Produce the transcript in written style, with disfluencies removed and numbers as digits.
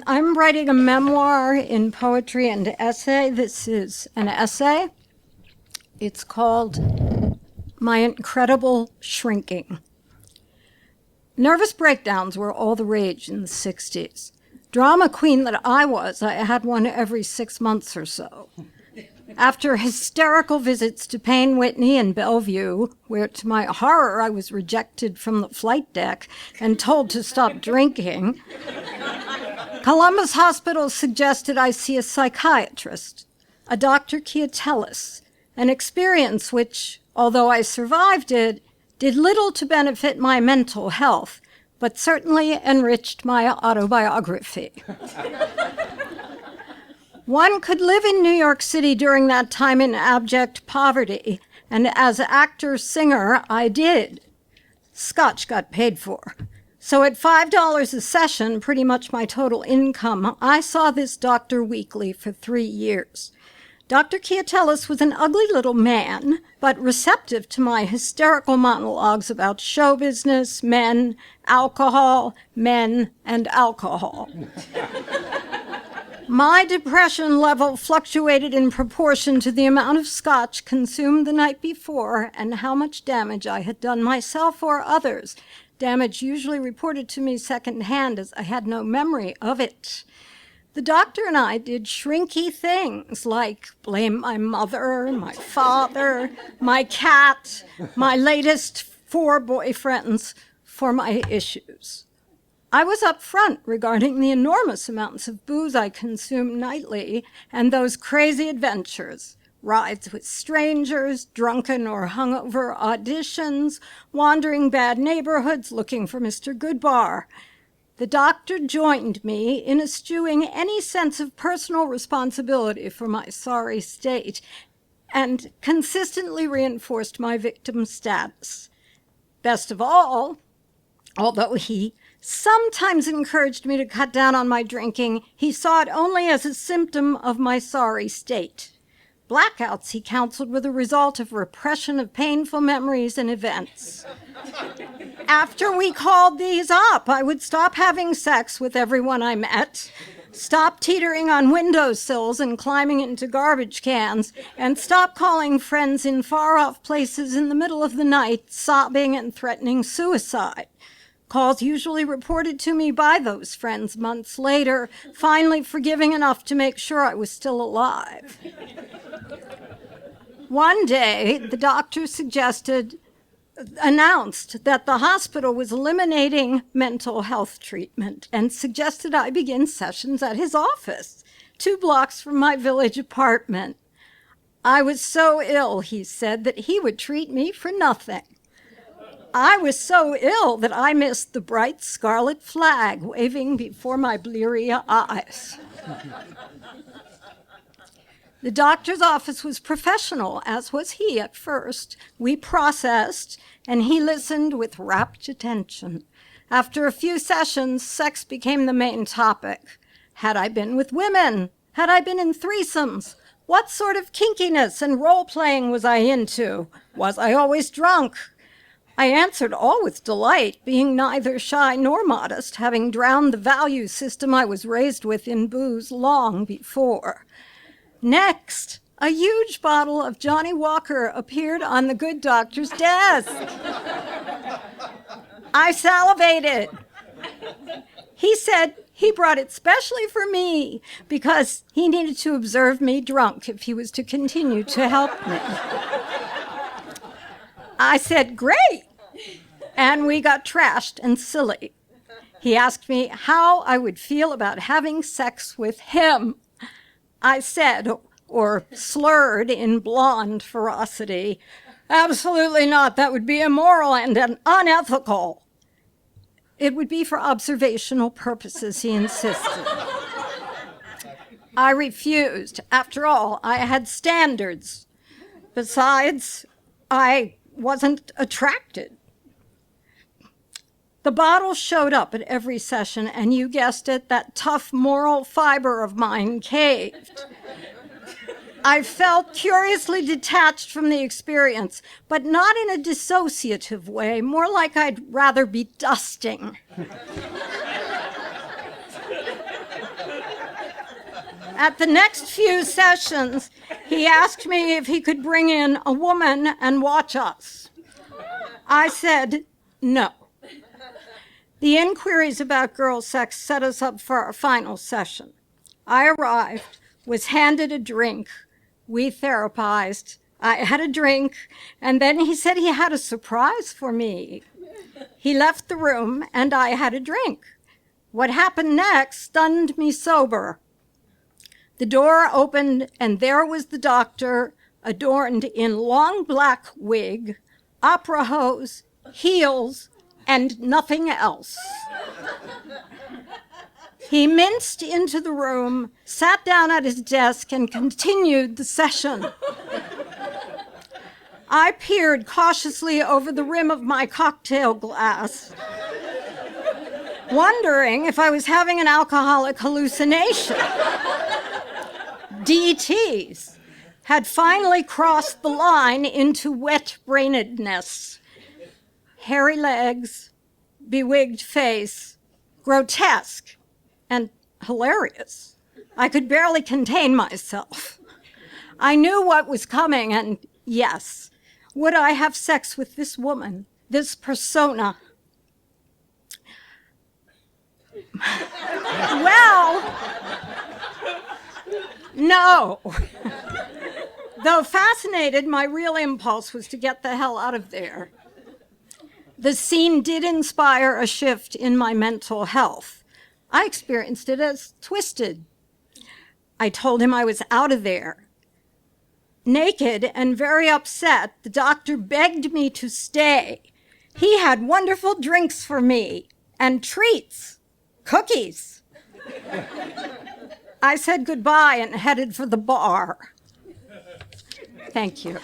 I'm writing a memoir in poetry and essay. This is an essay. It's called My Incredible Shrinking. Nervous breakdowns were all the rage in the 60s. Drama queen that I was, I had one every 6 months or so. After hysterical visits to Payne Whitney and Bellevue, where to my horror I was rejected from the flight deck and told to stop drinking, Columbus Hospital suggested I see a psychiatrist, a Dr. Chiatellis, an experience which, although I survived it, did little to benefit my mental health, but certainly enriched my autobiography. One could live in New York City during that time in abject poverty, and as actor-singer, I did. Scotch got paid for. So at $5 a session, pretty much my total income, I saw this doctor weekly for 3 years. Dr. Chiatellis was an ugly little man, but receptive to my hysterical monologues about show business, men, and alcohol. My depression level fluctuated in proportion to the amount of scotch consumed the night before and how much damage I had done myself or others, damage usually reported to me secondhand as I had no memory of it. The doctor and I did shrinky things like blame my mother, my father, my cat, my latest 4 boyfriends for my issues. I was upfront regarding the enormous amounts of booze I consumed nightly and those crazy adventures, rides with strangers, drunken or hungover auditions, wandering bad neighborhoods looking for Mr. Goodbar. The doctor joined me in eschewing any sense of personal responsibility for my sorry state and consistently reinforced my victim status. Best of all, although he sometimes encouraged me to cut down on my drinking, he saw it only as a symptom of my sorry state. Blackouts, he counseled, were the result of repression of painful memories and events. After we called these up, I would stop having sex with everyone I met, stop teetering on windowsills and climbing into garbage cans, and stop calling friends in far-off places in the middle of the night, sobbing and threatening suicide. Calls usually reported to me by those friends months later, finally forgiving enough to make sure I was still alive. One day, the doctor announced that the hospital was eliminating mental health treatment and suggested I begin sessions at his office, 2 blocks from my village apartment. I was so ill, he said, that he would treat me for nothing. I was so ill that I missed the bright scarlet flag waving before my bleary eyes. The doctor's office was professional, as was he at first. We processed, and he listened with rapt attention. After a few sessions, sex became the main topic. Had I been with women? Had I been in threesomes? What sort of kinkiness and role-playing was I into? Was I always drunk? I answered all with delight, being neither shy nor modest, having drowned the value system I was raised with in booze long before. Next, a huge bottle of Johnny Walker appeared on the good doctor's desk. I salivated. He said he brought it specially for me because he needed to observe me drunk if he was to continue to help me. I said, great, and we got trashed and silly. He asked me how I would feel about having sex with him. I said, or slurred in blonde ferocity, absolutely not, that would be immoral and unethical. It would be for observational purposes, he insisted. I refused. After all, I had standards. Besides, I wasn't attracted. The bottle showed up at every session, and you guessed it, that tough moral fiber of mine caved. I felt curiously detached from the experience, but not in a dissociative way, more like I'd rather be dusting. At the next few sessions, he asked me if he could bring in a woman and watch us. I said no. The inquiries about girl sex set us up for our final session. I arrived, was handed a drink. We therapized. I had a drink, and then he said he had a surprise for me. He left the room, and I had a drink. What happened next stunned me sober. The door opened, and there was the doctor, adorned in long black wig, opera hose, heels, and nothing else. He minced into the room, sat down at his desk, and continued the session. I peered cautiously over the rim of my cocktail glass, wondering if I was having an alcoholic hallucination. DTs had finally crossed the line into wet-brainedness. Hairy legs, bewigged face, grotesque, and hilarious. I could barely contain myself. I knew what was coming, and yes, would I have sex with this woman, this persona? Well, no. Though fascinated, my real impulse was to get the hell out of there. The scene did inspire a shift in my mental health. I experienced it as twisted. I told him I was out of there. Naked and very upset, the doctor begged me to stay. He had wonderful drinks for me and treats, cookies. I said goodbye and headed for the bar. Thank you.